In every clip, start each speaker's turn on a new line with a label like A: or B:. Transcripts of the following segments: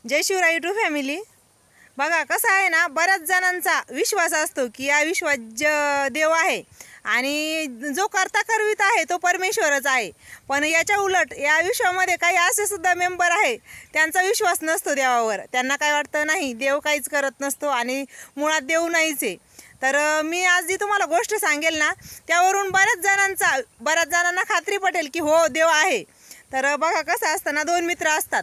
A: जय Shivray YouTube family. बघा कसं आहे ना, बऱ्याच जणांचा विश्वास असतो की या विश्वात देव आहे आणि जो करता करविता आहे तो परमेश्वरच आहे। पण याच्या उलट या विश्वामध्ये काही असे सुद्धा मेंबर आहे त्यांचा विश्वास नसतो देवावर। त्यांना काय वाटतं, नाही देव काहीच करत नसतो आणि मुळात देव नाहीच आहे। तर मी आज जी तुम्हाला गोष्ट सांगेल ना, त्यावरून बऱ्याच जणांना खात्री पटेल की हो देव आहे। तर बघा कसं असतं ना, दोन मित्र असतात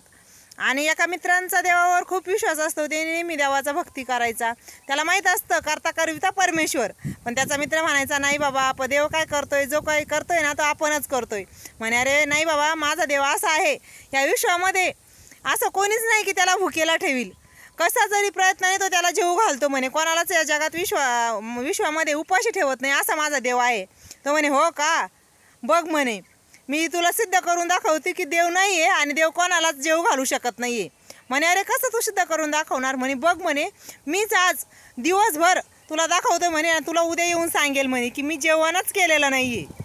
A: आणि एका मित्रांचा देवावर खूप विश्वास असतो, ते नेहमी देवाचा भक्ती करायचा। त्याला माहीत असतं करता करविता परमेश्वर, पण त्याचा मित्र म्हणायचा नाही बाबा, आपण देव काय करतोय, जो काही करतोय ना तो आपणच करतोय। म्हणे अरे नाही बाबा, माझा देव असा आहे, या विश्वामध्ये असं कोणीच नाही की त्याला भुकेला ठेवील। कसा जरी प्रयत्नाने तो त्याला जीव घालतो म्हणे, कोणालाच या जगात विश्वामध्ये उपाशी ठेवत नाही, असा माझा देव आहे। तो म्हणे हो का, बघ म्हणे मी तुला सिद्ध करून दाखवते की देव नाही आहे आणि देव कोणालाच जीव घालू शकत नाही आहे। म्हणे अरे कसं तू सिद्ध करून दाखवणार? म्हणे बघ म्हणे, मीच आज दिवसभर तुला दाखवतो म्हणे, तुला उद्या येऊन सांगेल म्हणे की मी जेवणच केलेलं नाही आहे,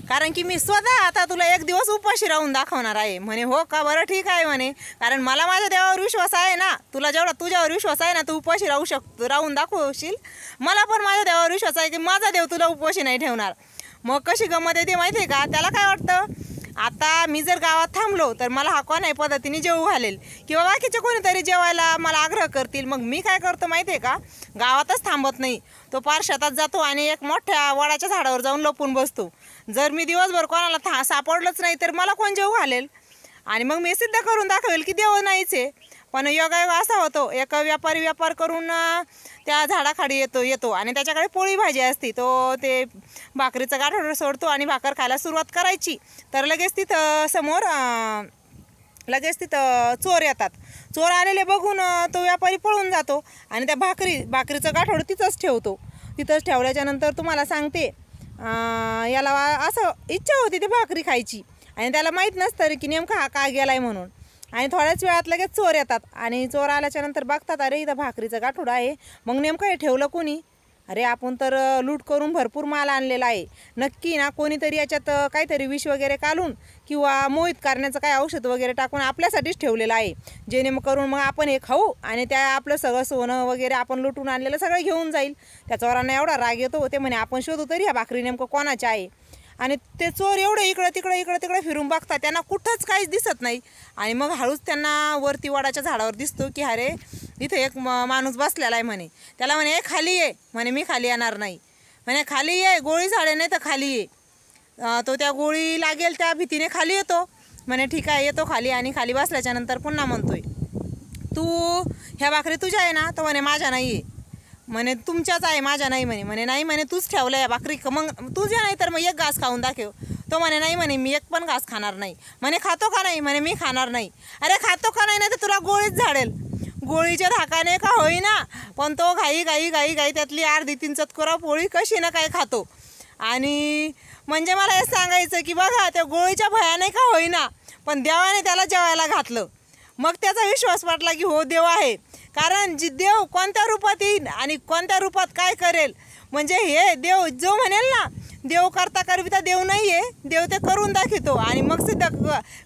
A: कारण की मी स्वतः आता तुला एक दिवस उपाशी राहून दाखवणार आहे। म्हणे हो का, बरं ठीक आहे म्हणे, कारण मला माझ्या देवावर विश्वास आहे ना, तुला जेवढा तुझ्यावर विश्वास आहे ना तू उपाशी राहून दाखवशील, मला पण माझ्या देवावर विश्वास आहे की माझा देव तुला उपाशी नाही ठेवणार। मग कशी गंमत येते माहिती आहे का? त्याला काय वाटतं, आता मी जर गावात थांबलो तर मला हा कोणाही पद्धतीने जेवू घालेल किंवा बाकीचे कोणीतरी जेवायला मला आग्रह करतील। मग मी काय करतो माहिती आहे का, गावातच थांबत नाही, तो पार शेतात जातो आणि एक मोठ्या वडाच्या झाडावर जाऊन लपून बसतो। जर मी दिवसभर कोणाला सापडलंच नाही तर मला कोण जेवू घालेल, आणि मग मी सिद्ध करून दाखवेल की देव नाहीच आहे। पण योगायोग असा होतो, एक व्यापारी व्यापार करून त्या झाडाखाली येतो आणि त्याच्याकडे पोळी भाजी असते, तो ते भाकरीचं गाठोडं सोडतो आणि भाकर खायला सुरुवात करायची, तर लगेच तिथं चोर येतात। चोर आलेले बघून तो व्यापारी पळून जातो आणि त्या भाकरीचं गाठोडं तिथंच ठेवतो। तिथंच ठेवल्याच्या नंतर तुम्हाला सांगते, याला असं इच्छा होती ती भाकरी खायची आणि त्याला माहीत नसतं की नेमका हा का गेलाय म्हणून। आणि थोड्याच वेळात लगेच चोर येतात आणि चोर आल्याच्या नंतर बघतात, अरे इथं भाकरीचं गाठोडं आहे, मग नेमकं हे ठेवलं कोणी? अरे आपण तर लूट करून भरपूर माल आणलेला आहे, नक्की ना कोणीतरी याच्यात काहीतरी विष वगैरे घालून किंवा मोहित करण्याचं काही औषध वगैरे टाकून आपल्यासाठीच ठेवलेलं आहे, जेणेकरून मग आपण हे खाऊ आणि त्या आपलं सगळं सोनं वगैरे आपण लुटून आणलेलं सगळं घेऊन जाईल। त्या चोरांना एवढा राग येतो, ते म्हणे आपण शोधू तरी ह्या भाकरी नेमकं कोणाच्या आहे। आणि ते चोर एवढे इकडं तिकडे फिरून बघतात, त्यांना कुठंच काहीच दिसत नाही। आणि मग हळूच त्यांना वरती वडाच्या झाडावर दिसतो की अरे इथे एक माणूस बसलेला आहे। म्हणे त्याला म्हणे खाली ये, म्हणे मी खाली येणार नाही, म्हणे खाली ये, गोळी झाडे नाही तर खाली ये। तो त्या गोळी लागेल त्या भीतीने खाली येतो, म्हणे ठीक आहे येतो खाली, आणि खाली बसल्याच्या नंतर पुन्हा म्हणतोय, तू ह्या भाकरी तुझ्या आहे ना? तो म्हणे माझ्या नाही आहे। म्हणे तुमच्याच आहे, माझ्या नाही म्हणे। म्हणे नाही म्हणे, तूच ठेवलं या भाकरी, मग तुझ्या नाही तर मग एक घास खाऊन दाखव। तो म्हणे नाही म्हणे, मी एक पण घास खाणार नाही। म्हणे खातो का नाही? म्हणे मी खाणार नाही। अरे खातो का नाही, तर तुला गोळीच झाडेल, गोळीच्या धाकाने का होईना, पण तो घाई त्यातली अर्धी 3 चतकोरा पोळी कशी ना काय खातो। आणि म्हणजे मला हे सांगायचं की बघा, त्या गोळीच्या भयाने का होईना पण देवाने त्याला जेवायला घातलं। मग त्याचा विश्वास वाटला की हो देव आहे, कारण जी देव कोणत्या रूपात येईल आणि कोणत्या रूपात काय करेल, म्हणजे हे देव जो म्हणेल ना, देव करता करविता देव नाही आहे, देव ते करून दाखवतो आणि मग सिद्ध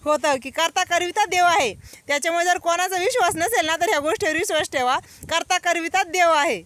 A: होतं की करता करविता देव आहे। त्याच्यामुळे जर कोणाचा विश्वास नसेल ना तर ह्या गोष्टीवर विश्वास ठेवा, करता करविता देव आहे।